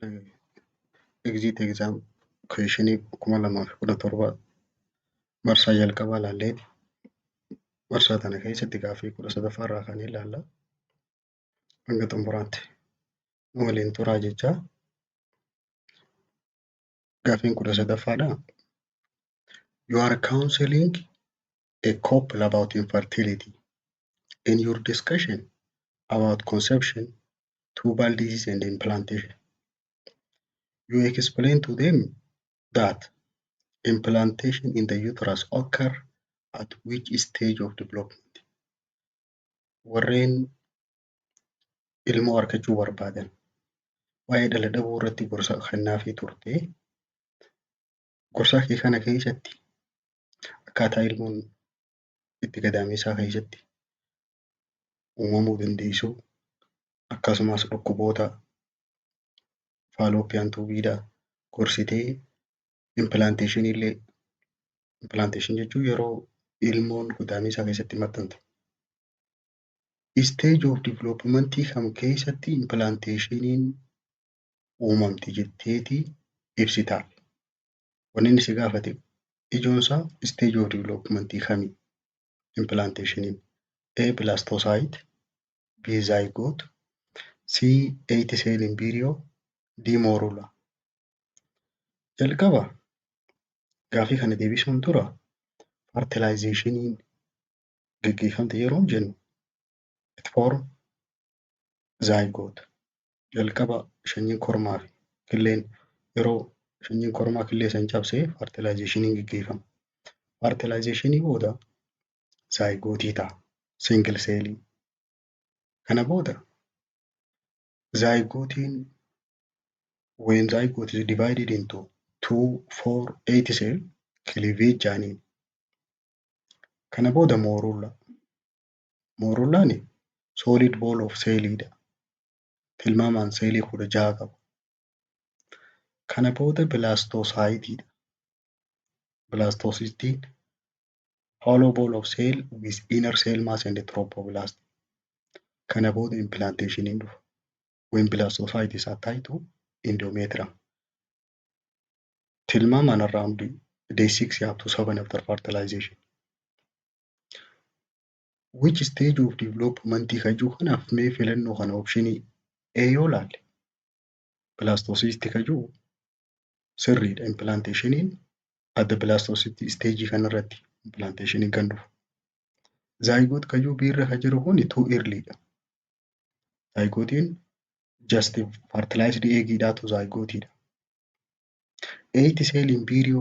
Exit exam questionii 2017 marsaa jalqabaa ilaalleeti. Marsaa tana keessatti gaaffii 13ffaa irraa kaanee ilaalla. Hanga xumuraatti nu waliin turaa jechaa. Gaaffiin 13ffaadha. You are counseling a couple about infertility. In your discussion about conception, tubal disease and implantation, you explain to them that implantation in the uterus occur at which stage of development? Warreen ilmoo argachuu barbaadan waa'ee dhala dhabuu irratti gorsa kennaafii turte. Gorsa kee kana keessatti akkaataa ilmoon itti gadameessaa keessatti uumamuu dandeessu akkasumas dhukkuboota fallopian tubiidhaa gorsitee implantation illee implantation jechuun yeroo ilmoon gadameessaa keessatti maxxantu. Stage of development kam keessatti implantationin uumamti jetteeti ibsita. Wanni inni si gaafate ijoonsaa stage of development kami implantationin? A blastocyte, B zygote, C 8 cell embryo, D morula. Jalqaba gaaffii kana deebisuun dura fertilizationiin gaggeeffamte yeroo jennu it form zygote. Jalqaba sanyiin kormaa fi killeen yeroo sanyiin kormaa killee san cabsee fertilizationiin gaggeeffama. Fertilizationii booda zygotii ta'a. Single cellii. Kana booda zygotiin when zygote is divided into 2, 4, 8 cell cleavage jaaniin. Kana booda morula. Morulaan solid ball of cellidha. Tilmaamaan seelii 16 qaba. Kana booda blastocyteidha. Blastocytiin hollow ball of cell with inner cell mass and trophoblast. Kana booda implantationin dhufa. When blastocyte is attached to endometrium. Tilmaamaan around day 6 up to 7 after fertilization. Which stage of development kajuu kanaaf mee filannoo kana optionii A yoo laalle blastocyst kajuu sirriidha. Implantationin at the blastocyst stage kanarratti implantationin kan dhufu. Zygote kajuu B irra kan jiru kuni too earlyidha. Zygotiin just fertilized eggidhaatu zygotiidha. 8 cell embryo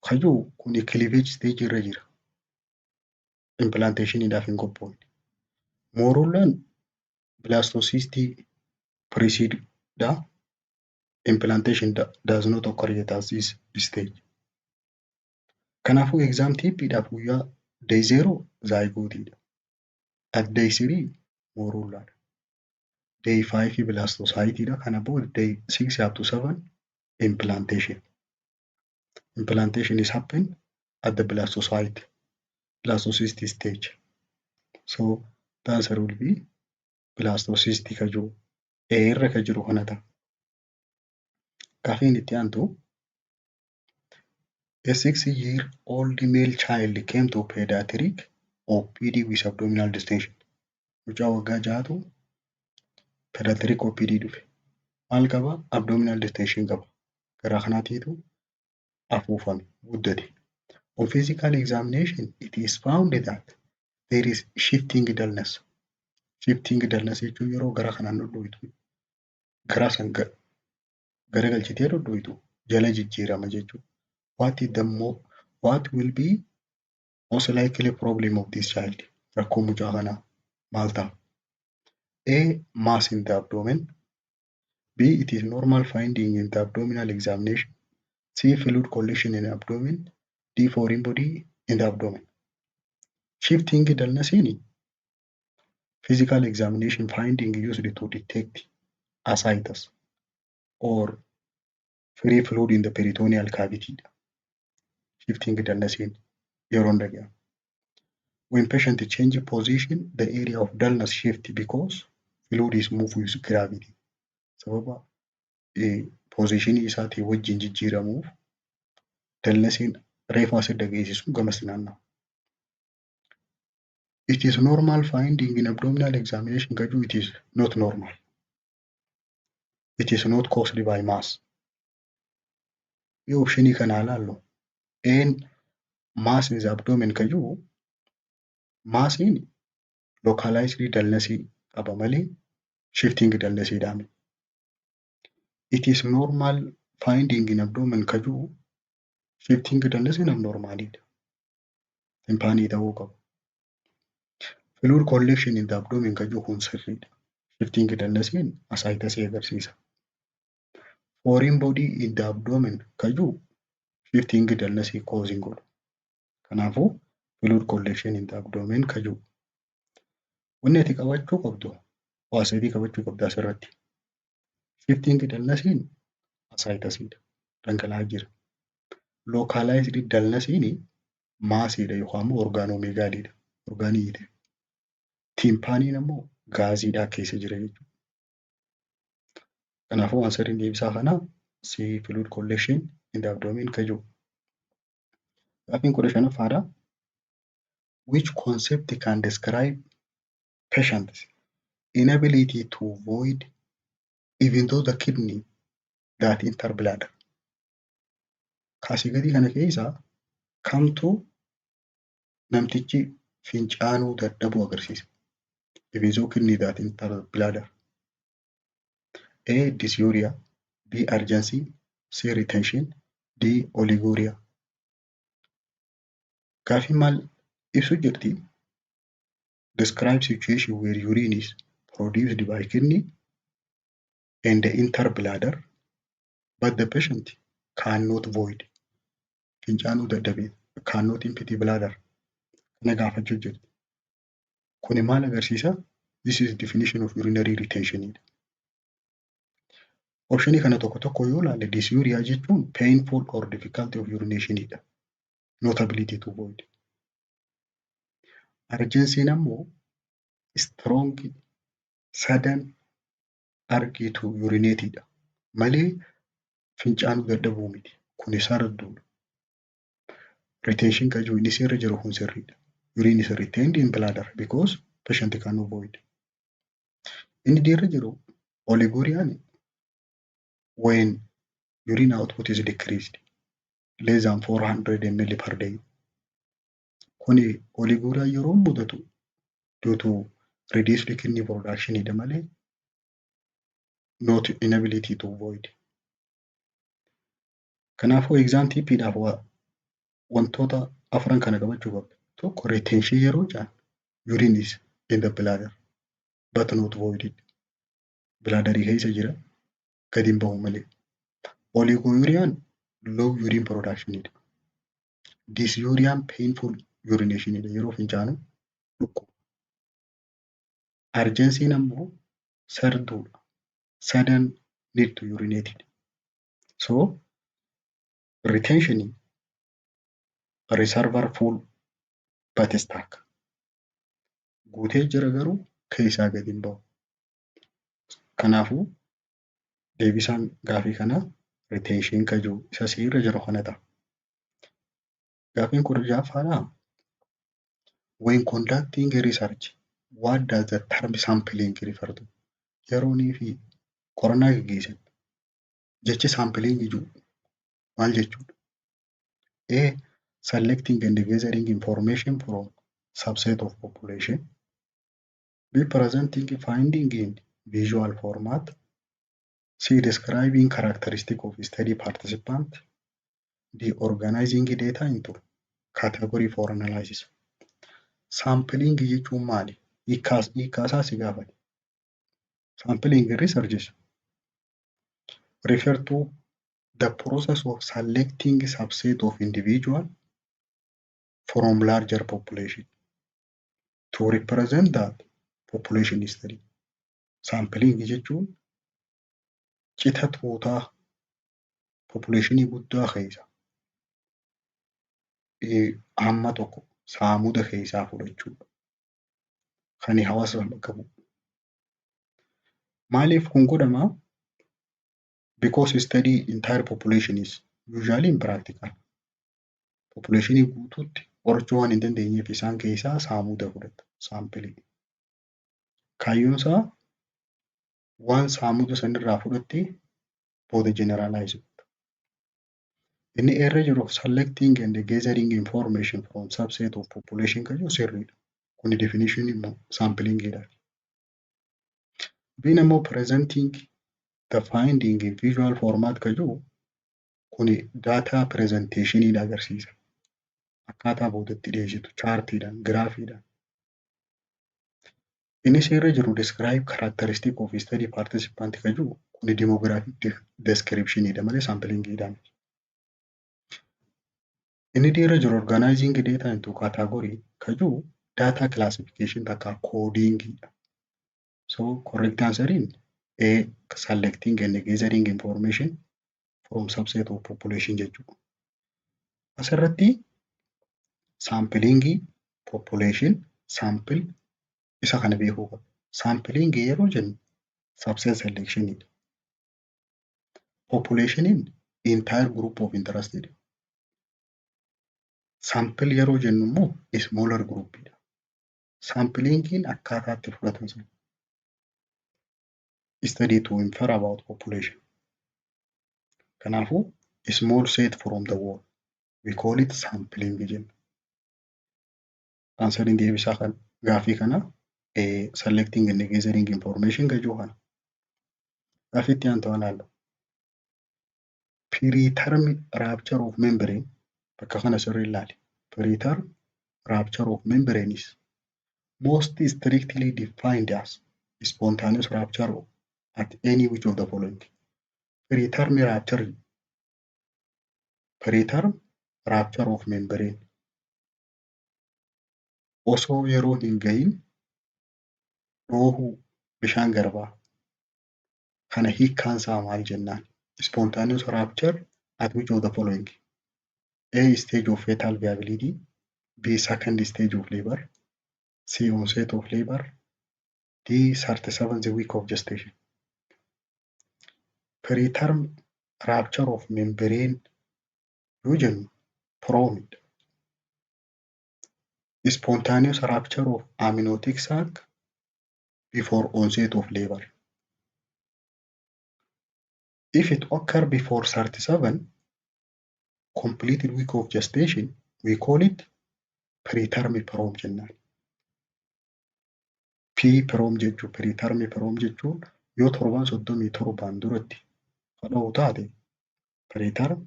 kajuu kuni cleavage stage irra jira. Implantationidhaaf hin qophoofne. Morulaan blastocyst precede implantation does not occur yet at this stage. Kanaafuu exam tippiidhaaf guyyaa day 0 zygotiidha. At day 3 morulaadha. Day 5 blastocyteidha. Kana booda day 6 up to 7 implantation. Implantation is happen at the blastocyst stage. So the answer will be blastocyst kajuu A irra kan jiru kana ta'a. Gaaffiin itti aantu a 6-year-old male child came to pediatric OPD with abdominal distension. Mucaa waggaa 6tu pediatric OPD dhufe. Maal qaba? Abdominal distension qaba. Garaa kanaatiitu afuufame guddate. On physical examination, it is found that there is shifting dullness. Shifting dullness jechuun yeroo garaa kanaan dhodhoitu garaa san garagalchitee dhodhoitu jala jijjiirama jechuudha. What will be most likely problem of this child? Rakkoo mucaa kanaa maal ta'a? A. Mass in the abdomen. B. It is normal finding in the abdominal examination. C. Fluid collection in the abdomen. D. Foreign body in the abdomen. Shifting dullness in physical examination finding used to detect ascites or free fluid in the peritoneal cavity. Shifting dullness in yeroon dhaga'a. When patient change position, the area of dullness shift because fluid is moved with gravity. Sababa poozishinii isaatii wajjin jijjiiramuuf dallansiin reefa asirra geessisu gamatti naanna'a. It is normal finding in abdominal examination kajuu it is not normal. It is not caused by mass. Yoo optionii kana ilaallu mass in the abdomen kajuu maasiin localized dallasii qaba malee shifting dallasiidhaan. It is normal finding in abdomen kajuu shifting dallasiin abnormaalidha. Timpaanii ta'uu qabu. Fluid collection in the abdomen kajuu kun sirriidha. Shifting dallasiin asaayitasii agarsiisa. Foreign body in the abdomen kajuu shifting dallasii causing godhu. Kanaafuu fluid collection in the abdomen kajuu. Wanni ati qabachuu qabdu waa sadii qabachuu qabda asirratti. Shifting dallasiin asaayitasiidha. Dhangala'aa jira. Localized dallasiin maasiidha yookaan immoo orgaanomeegaaliidha. Orgaaniidha. Timpaaniin immoo gaaziidhaa keessa jira jechuudha. Kanaafuu ansariin deebisaa kanaa C fluid collection in the abdomen kajuu. Gaaffiin 15ffaadha. Which concept can describe patient's inability to void even though the kidney that enter bladder? Kaasii gadii kana keessaa kamtu namtichi fincaanuu dadhabuu agarsiisa? Even though kidney that enter bladder. A. Dysuria. B. Urgency. C. Retention. D. Oliguria. Gaaffiin maal ibsu jirti? Describe situation where urine is produced by kidney and enter bladder but the patient cannot void. Fincaanuu dadhabee cannot empty bladder. Kana gaafachuu jirti. Kuni maal agarsiisa? This is definition of urinary retention. Optionii kana tokko tokko yoo ilaalle dysuria jechuun painful or difficulty of urinationidha. Not ability to void. Urgency ammoo strong sudden urge to urinateidha. Malee fincaanuu dadhabuu miti. Kuni sarduudha. Retention kajuu inni sirra jiru kun sirriidha. Urine is retained in bladder because patient cannot void. Inni dirra jiru oliguriaan when urine output is decreased less than 400 ml per day. Kuni oliguria yeroo mudatu due to reduced kidney production idha malee not inability to void. Kanaafuu exam tipiidhaaf wantoota afran kana qabachuu qabda. Tokko retention yeroo jaan urine is in the bladder but not voided. Bladderii keessa jira gadi hin bahu malee. Oliguriaan low urine production idha. Dysuria painful urination idha yeroo fincaanu dhukkuba. Urgency ammoo sarduudha. Sudden need to urinate. So retention reservoir full but stuck. Guutee jira garuu keessaa gadi hin bahu. Kanaafuu deebisaan gaafii kanaa retention kajuu isa sirra jiru kana ta'a. Gaaffiin 16ffaadha. When conducting research, what does the term sampling refer to? Yeroonii fi qorannaa gaggeessan jechi sampling jiru maal jechuudha? A. Selecting and gathering information from subset of population. B. Presenting finding in visual format. C. Describing characteristic of study participant. D. Organizing data into category for analysis. Sampling jechuun maali? Hiikkaasaa si gaafate. Sampling researches refer to the process of selecting subset of individual from larger population to represent that population study. Sampling jechuun cita tuutaa populationii guddaa keessa hamma tokko saamuda keessaa fudhachuudha. Kan hawaasa bakka bu'u. Maaliif kun godhama? because study entire population is usually impractical. Populationii guutuutti qorachuu waan hin dandeenyeef isaan keessaa saamuda fudhata saampilii. Kaayyoon isaa waan saamuda sanirraa fudhatte booda generalize godha. Inni irra jiru selecting and gathering information from subset of population kan jiru sirriidha. Kuni definition immoo samplingiidha. Biin immoo presenting the finding in visual format kan jiru kuni data presentationidha agarsiisa. Akkaataa boodatti dhiyeessitu chaartiidhaan, giraafiidhaan. Inni irra jiru describe characteristic of study participant kan jiru kuni demographic descriptionidha malee samplingiidha miti. Inni irra jiru organizing data into category kan jiru data classification takka codingidha. So correct answering A selecting and gathering information from subset of population jechuudha. Asirratti sampilingii, population, sample isa kana beekuu qaba. Sampilingii yeroo jennu subset selectionidha. Populationiin entire group of interestedha. Sample yeroo jennu immoo smaller groupidha. Sampilingiin akkaataa itti fudhatan sana. Study to infer about population. Kanaafuu small set from the world. We call it sampling jenna. Answering deebisaa kan gaafii kana selecting and gathering information kan jiru kana. Gaafii itti aantu ilaalla. Preterm rupture of membrane bakka kana sirrii ilaali. Preterm rupture of membrane is most strictly defined as spontaneous rupture at any which of the following. Preterm rupture of membrane osoo yeroo hin gahin dhoohuu bishaan garbaa kana hiikkaan isaa maal jennaan? Spontaneous rupture at which of the following? A stage of fetal viability, B second stage of labor, C onset of labor, D 37th week of gestation. Preterm rupture of membrane yoo jennu proomidha. Spontaneous rupture of amniotic sac before onset of labor. If it occur before 37 completed week of gestation, we call it preterm prom jennaan. Prom jechuun preterm prom jechuun yoo 37 duratti dha'u taate preterm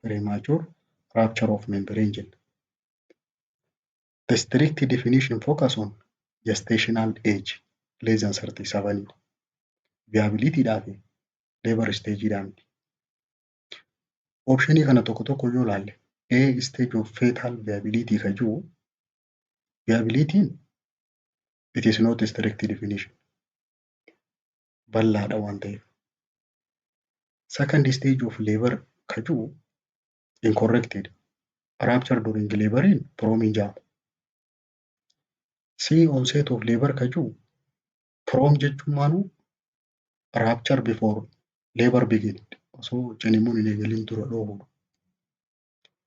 premature rupture of membrane jenna. The strict definition focus on gestational age less than 37. Viability dhaafi labor stage dhaamti. Optionii kana tokko tokko yoo ilaalle A stage of fetal viability kan jiru viability it is not a strict definition. Bal'aadha waan ta'eef. Second stage of labor kan jiru incorrected. Rupture during labor in promiin jaamu. C onset of labor kan jiru prom jechuun maanuu rupture before labor begin osoo cinimuun hin eegalin dura dhoohudha.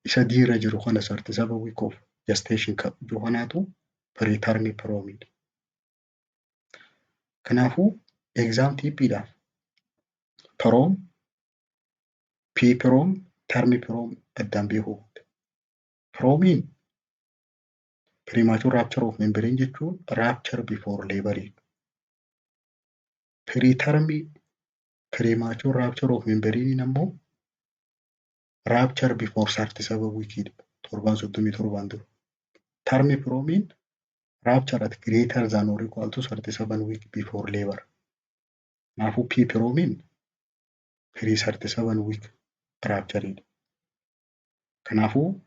Isa diira jiru kana 37 week of gestation kan jiru kanaatu preterm promidha. Kanaafuu exam tiippiidhaaf prom, p-prom, term prom addaan beekuu qabda. Promiin premature rupture of membrane jechuun rupture before labor. Preterm premature rupture of membrane ammoo rupture before 37 weekidha. 37 dura. Term promiin rupture at greater than or equal to 37 week before labor. Kanaafuu p-promiin pre-37 week ruptureidha. Kanaafuu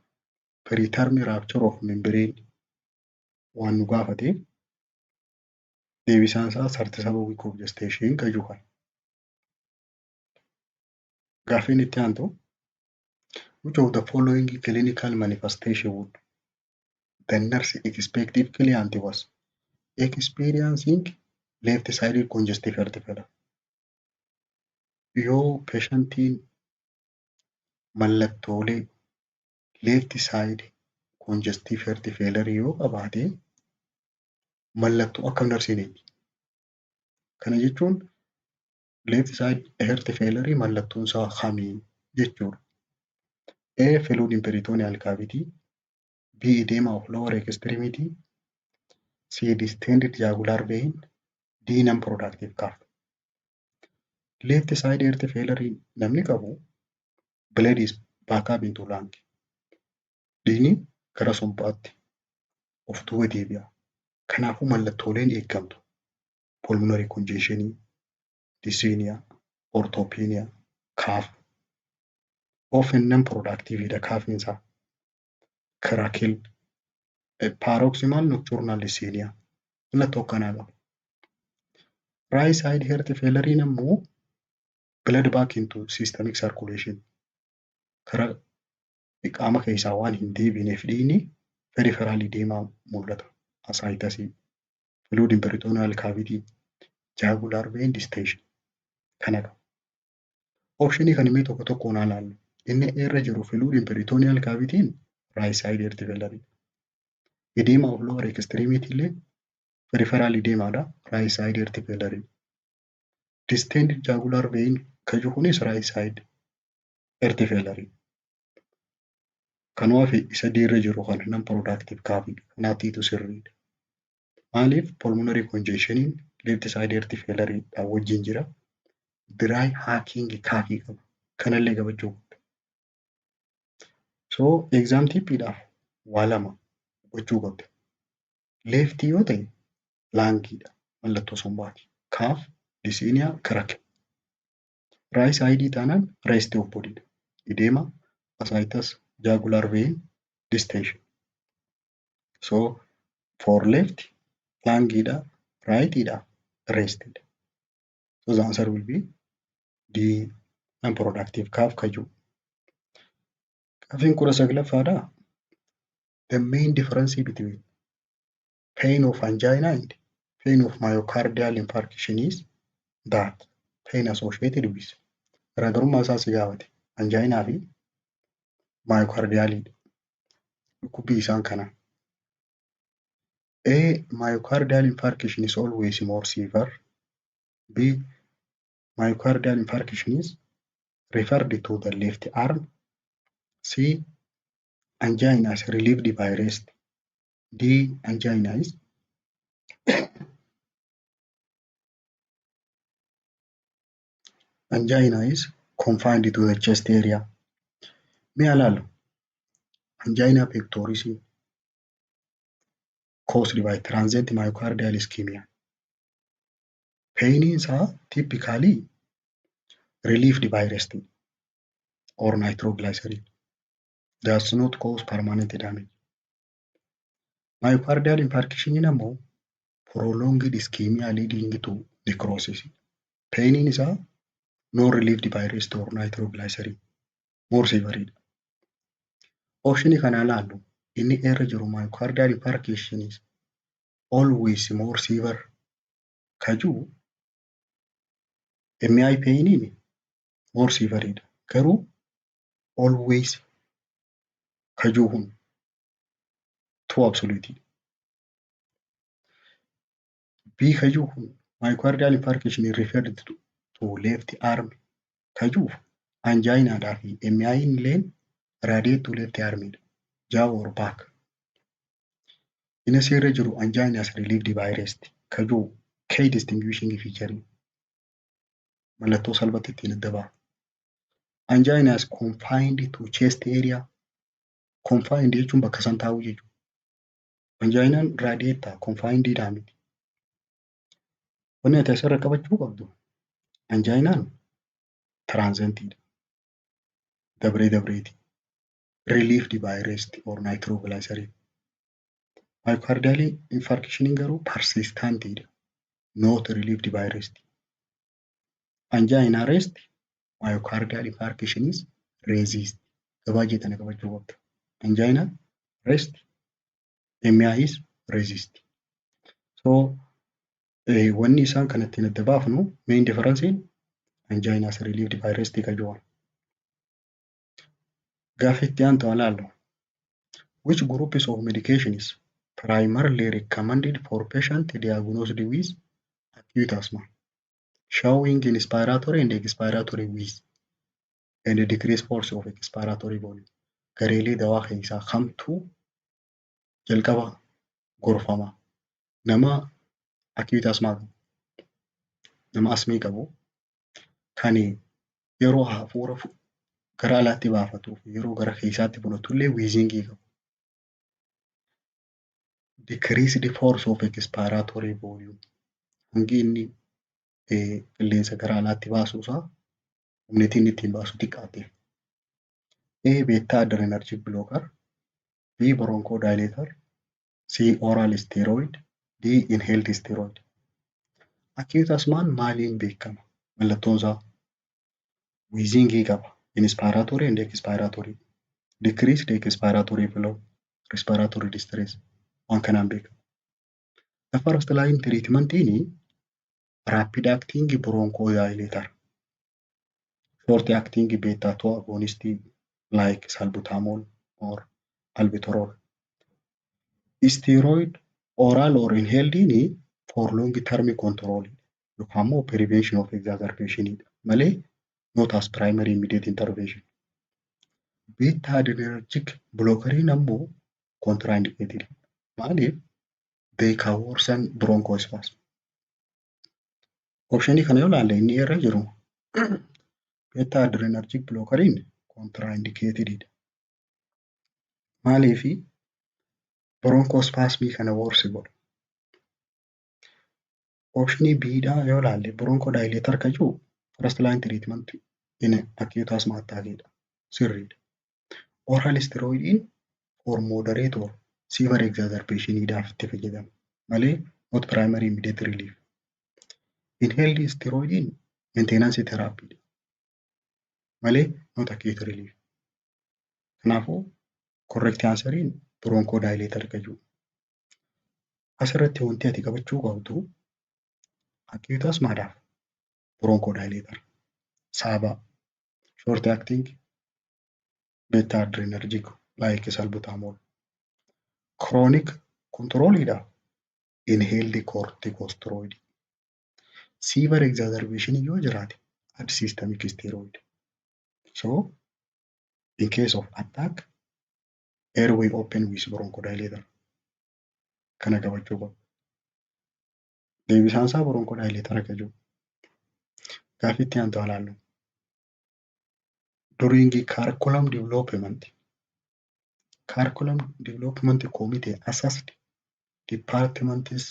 preterm rupture of membrane waan nu gaafate deebisaan isaa 37 week of gestation kan jiru kana. Gaafiin itti aantu which of the following clinical manifestation would the nurse expect client was experiencing left-sided congestive heart failure? yoo peeshantiin mallattoolee left side congestive heart failure yoo qabaate mallattoo akkam darsineeti. Kana jechuun left side heart failure mallattoon isaa kamii jechuudha. A. fluid in peritoneal cavity. B. edema of lower extremity. C. distended jugular vein. D. non-productive cough. Left side heart failure namni qabu blood is back up into lung. Dhiigni gara sombaatti of duuba deebi'a. Kanaafuu mallattooleen eegamtu pulmonary congestion, dyspnea, orthopnea, cough. Often non-productive dha coughin isaa. Crackle, paroxysmal nocturnal dyspnea. Mallattoo akkanaa qaba. Right side heart failure ammoo blood back into systemic circulation. Karaa qaama keessaa waan hin deebineef dhiigni peripherally deemaa mul'ata. Ascites, fluid in peritoneal cavity, jugular vein distension. Kana qaba. Optionii kan himee tokko tokkoon haa ilaallu. Inni irra jiru fluid in peritoneal cavity right side heart failure. Edema of lower extremity illee peripherally deemaadha. Right side heart failure. Distended jugular vein kan jiru kunis right side heart failure. Kanaaf isa irra jiru kan non-productive cough kanaatiitu sirriidha. Maaliif pulmonary congestion left side heart failure dha wajjin jira. Dry hacking cough qaba. Kanallee qabachuu qabda. So exam tippiidhaaf waa lama gochuu qabda. Left yoo ta'e laangiidha mallattoo sombaati. Cough, dyspnea, crackle. Right side taanaan rest of body dha. Edema, ascites, jugular vein distension. So for left laangiidha, rightidha, restidha. So the answer will be D. non-productive cough kaju. Coughing 19ffaadha. The main difference between pain of angina and pain of myocardial infarction is that pain associated with garaagarummaa isaa si gaafate angina fi myocardialidha. Dhukkubbii isaan kana. A. myocardial infarction is always more severe. B. myocardial infarction is referred to the left arm. C. angina is relieved by rest. D. angina is confined to the chest area. Mee ilaallu. Angina pectoris caused by transient myocardial ischemia. Pain isaa typically relieved by rest or nitroglycerin. Does not cause permanent damage. Myocardial infarction ammoo prolonged ischemia leading to necrosis. Pain isaa non relieved by rest or nitroglycerin. More severe. Optionii kana ilaallu. Inni irra jiru myocardial infarction is always more severe kaju MI painiin more severe dha. Garuu always kajuu kun too absolute. B kajuu kun myocardial infarction referred to left arm kajuuf angina dhaa fi MI illeen radiate to left armidha. Jaw or back. Inni irra jiru angina is relieved by rest kajuu key distinguishing feature. Mallattoo salphatti ittiin adda ba'a. Angina is confined to chest area. Confined jechuun bakka san taa'uu jechuudha. Anginaan radiate confined dhaa miti. Wanni ati asirra qabachuu qabdu anginaan transientidha. Dabreeti. Relieved by rest or nitroglycerin. Myocardial infarction garuu persistentidha. Not relieved by rest. Angina rest, myocardial infarction is resist. Gabaa jeetana qabachuu qabda. Angina rest, MI is resist. So wanni isaan kan ittiin adda baafnu main difference Angina is relieved by rest ka jiru. Gaaffii itti aantu ilaallu. Which groups of medication is primarily recommended for patients diagnosed with acute asthma, showing inspiratory and expiratory wheeze and decreased force of expiratory volume? Gareelee dawaa keessaa kamtu jalqaba gorfama? Nama acute asthma qabu, nama asmii qabu kan yeroo hafuura gara alaatti baafatuu fi yeroo gara keessaatti fudhatullee wheezingii qabu. Decreased force of expiratory volume. Hangi inni qilleensa gara alaatti baasuusaa humni inni ittiin baasu xiqqaate. A. Beta adrenergic blocker. B. Bronchodilator. C. Oral steroid. D. Inhaled steroid. Acute asthmaan maaliin beekama? Mallattoon isaa wheezingii qaba. Inspiratory and expiratory. Decreased expiratory flow. Respiratory distress. Waan kanaan beekama. The first line treatment rapid acting bronchodilator. Short acting beta 2 agonist like salbutamol or albuterol. Steroid oral or inhaled for long term control yookaan immoo prevention of exacerbation malee not as primary immediate intervention. Beta adrenergic blockeriin ammoo contraindicated. Maaliif? They can worsen bronchospasm. Optionii kana yoo ilaalle inni irra jiru beta adrenergic blockeriin contraindicated. Maaliif? Bronchospasmii kana worse godha. Optionii B'dhaa yoo ilaalle bronchodilator kan jiru first line treatment in acute asthma attack sirriidha. Oral steroidiin for moderate or severe exacerbation dhaaf itti fayyadama malee not primary immediate relief. Inhaled steroidiin maintenance therapy malee not acute relief. Kanaafuu correct answeriin bronchodilator kan jiru. Asirratti wanti ati qabachuu qabdu acute asthmaadhaaf bronchodilator, saaba short acting beta adrenergic like salbutamol. Chronic controlidhaaf inhaled corticosteroid. Severe exacerbation yoo jiraate add systemic steroid. So in case of attack airway open with bronchodilator. Kana qabachuu qabu. Deebisaan isaa bronchodilator kan jiru. Gaaffii itti aantu ilaallu. During curriculum development committee assessed department's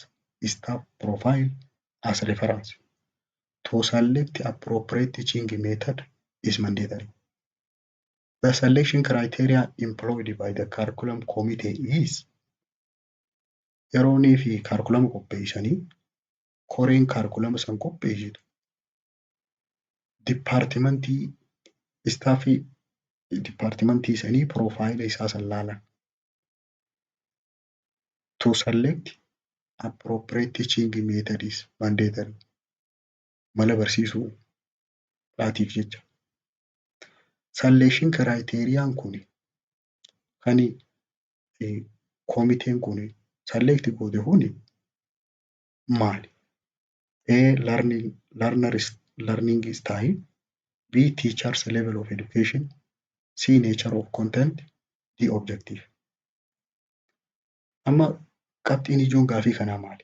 staff profile as reference to select appropriate teaching method is mandatory. The selection criteria employed by the curriculum committee is yeroonii fi curriculum qopheessanii koreen curriculum san qopheessitu departmentii sanii profile isaa san laalan. To select appropriate teaching method is mandatory. Mala barsiisuu laatiif jecha. Selection criteriyaan kun kan komiteen kun select godhe huni maali? A. Learning style. B. Teacher's level of education. C. Nature of content. D. Objective. Amma qabxiin ijoon gaafii kanaa maali?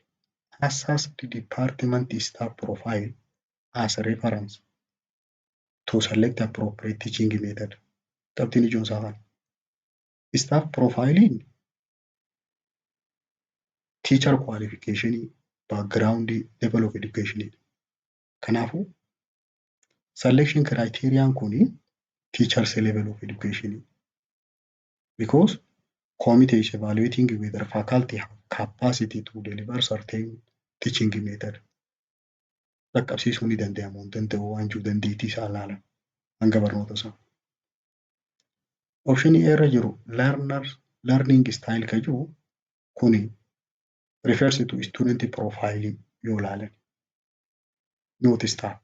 Assess the department staff profile as a reference to select appropriate teaching method. Qabxiin ijoon isaa kana. Staff profilein teacher qualification, background, level of education. Kanaafuu selection criteriaan kuni teacher's level of education. Because committee is evaluating whether faculty have capacity to deliver certain teaching method. Dhaqqabsiisuu ni danda'amu hin danda'u waan jiru dandeettii isaa ilaalan hanga barnoota isaa. Option irra jiru learning style kan jiru kuni refers to student profile yoo ilaalan. Note staff.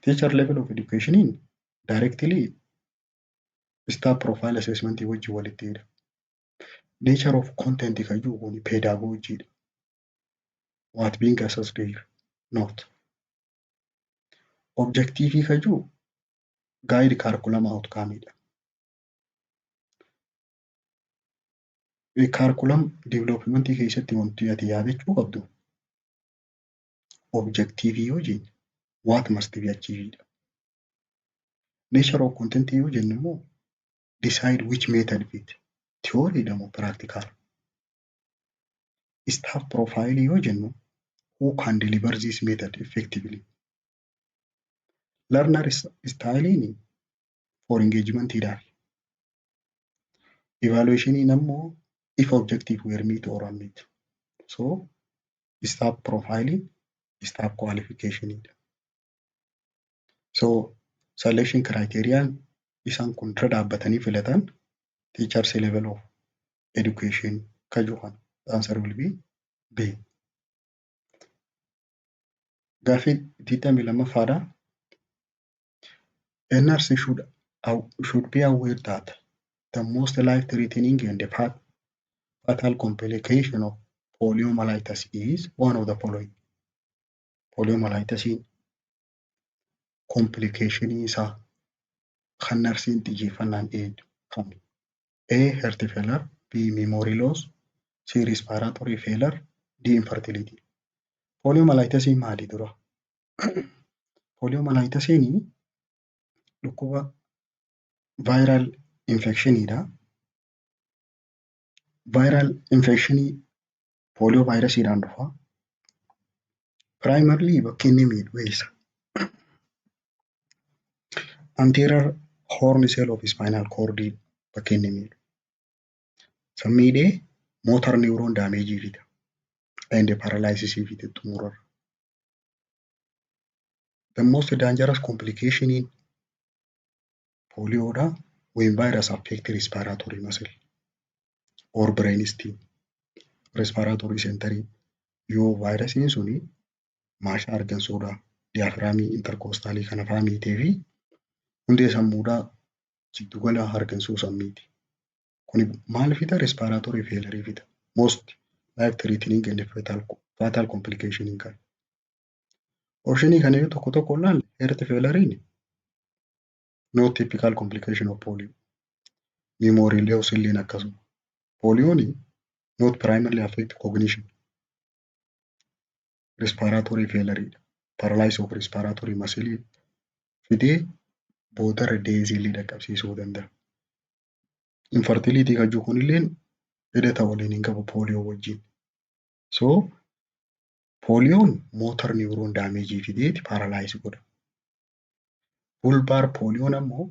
Teacher level of education directly staff profile assessment wajjin walitti hidha. Nature of content kan jiru kun pedagogy dha. What being assessed here? Not. Objective kan jiru guide curriculum outcome dha. Curriculum development keessatti wanti ati yaadachuu qabdu objective yoo jennu what must be achieved dha. Nature of content yoo jennu immoo decide which method fit. Theory dha moo practical. Staff profile yoo jennu who can deliver this method effectively. Learner style for engagement dha. Evaluation ammoo if objective were met or unmet. So staff profiling, staff qualification dha. So selection criteria isaan kun irra dhaabbatanii filatan teachers level of education kan jiru kana. The answer will be B. Gaaffii 22ffaadha. A nurse should be aware that the most life-threatening and fatal complication of poliomyelitis is one of the following. Poliomyelitis complication isaa kan narsiin xiyyeeffannaan eegdu kami? A. Heart failure, B. Memory loss, C. Respiratory failure, D. Infertility. Poliomyelitis maali dura? Poliomyelitis dhukkuba viral infection dha. Viral infection polio virus dhaan dhufa. Primarily bakki inni miidhu eessa? Anterior horn cell of spinal cord bakki inni miidhu. San miidhee motor neuron damage fida. And paralysis fida xumurarra. The most dangerous complication in polio dha when virus affect respiratory muscle or brain stem. Respiratory center yoo virus suni maasha argansuudha. Diaphragmii intercostal kana fa'aa miitee fi hundee sammuudhaa jiddugala hargansuu sammiiti. Kuni maal fida? Respiratory failure fida. Most life-threatening and fatal complication kan. Optionii kana yoo tokko tokko ilaalle heart failure no typical complication of polio. Memory loss illeen akkasuma. Polioon not primarily affect cognition. Respiratory failure paralysis of respiratory muscle fidee boodarra deezilii dhaqqabsiisuu danda'a. Infertility kan jiru kunilleen hidhata waliin hin qabu polio wajjin. So polioon motor neuron damage fideeti paralyze godha. Bulbar polioon ammoo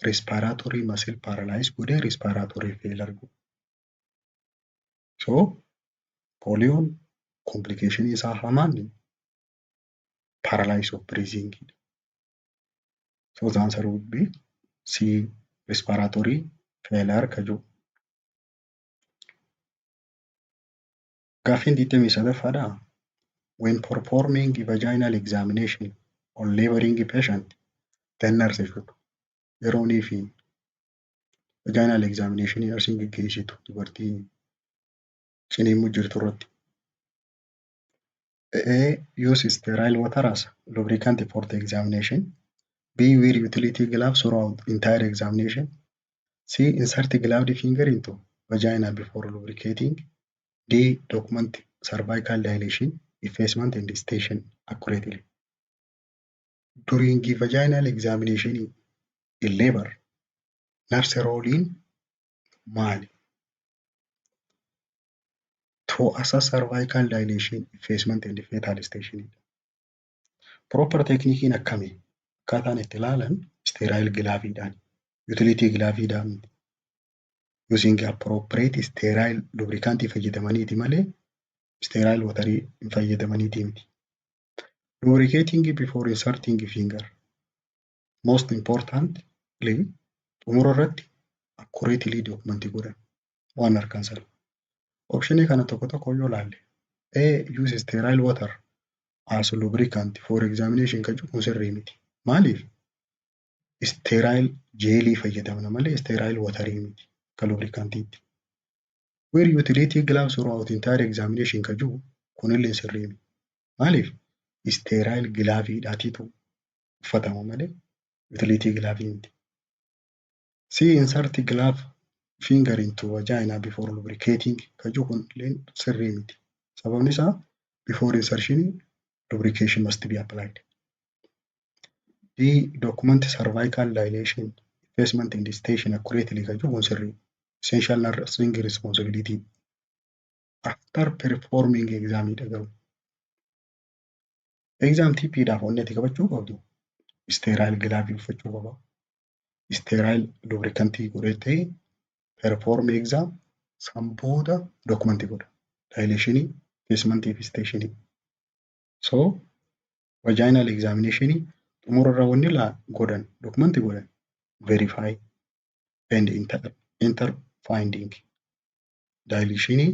respiratory muscle paralyze godhee respiratory failure godha. So polioon complication isaa hamaan paralysis of breathing. So the answer would be C. Respiratory failure kan jiru. Gaaffiin 23ffaadha. When performing vaginal examination on laboring patient, the nurse should yeroonii fi vaginal examination nursiin gaggeessitu dubartii ciniinsu jirtu irratti. A. Use sterile water as lubricant for the examination. B. Wear utility gloves throughout entire examination. C. Insert gloved finger into vagina before lubricating. D. Document cervical dilation, effacement and station accurately. During vaginal examination in labor, nurse role maali? To assess cervical dilation, effacement and fetal station. Proper technique akkamii? Akkaataan itti ilaalan sterile glaaviidhaan, utility glaaviidhaan using appropriate sterile lubricant fayyadamaniiti malee sterile waterii hin fayyadamaniiti miti. Lubricating before inserting finger. Most importantly, xumura irratti accurately document godhan waan harkaan salpha. Optionii kana tokko tokko yoo ilaalle A. Use sterile water as lubricant for examination kan jedhu sirrii miti. Maaliif? Sterile jeelii fayyadamna malee sterile waterii miti akka lubrikantiitti. Where utility gloves throughout entire examination kan jiru kunillee sirrii miti. Maaliif? Sterile glaaviidhaatiitu uffatama malee utility glaavii miti. See insert glove finger into vagina before lubricating kan jiru kunillee sirrii miti. Sababni isaa before insertion lubrication must be applied. D. Document cervical dilation effacement in the station accurately kan jiru kun sirrii. Essential nursing responsibility. After performing exam garuu. Exam TP'dhaaf wanni ati qabachuu qabdu sterile glaavii uffachuu qaba. Sterile lubricantii godhatee perform exam san booda documentii godha. Dilationii, effacement fi stationii. So vaginal examinationii xumurarra wanni godhan documentii godhan verify and enter finding. Dilationii,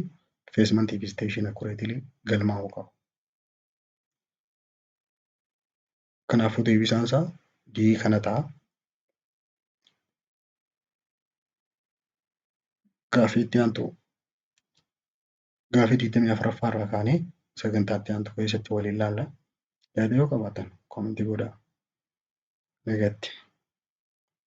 effacement fi station accurately galmaa'uu qaba. Kanaafuu deebisaan isaa D kana ta'a. Gaaffii itti aantu gaaffii 24ffaa irraa kaanee sagantaa itti aantu keessatti waliin ilaalla. Yaada yoo qabaatan koomentii godhaa. Nagatti.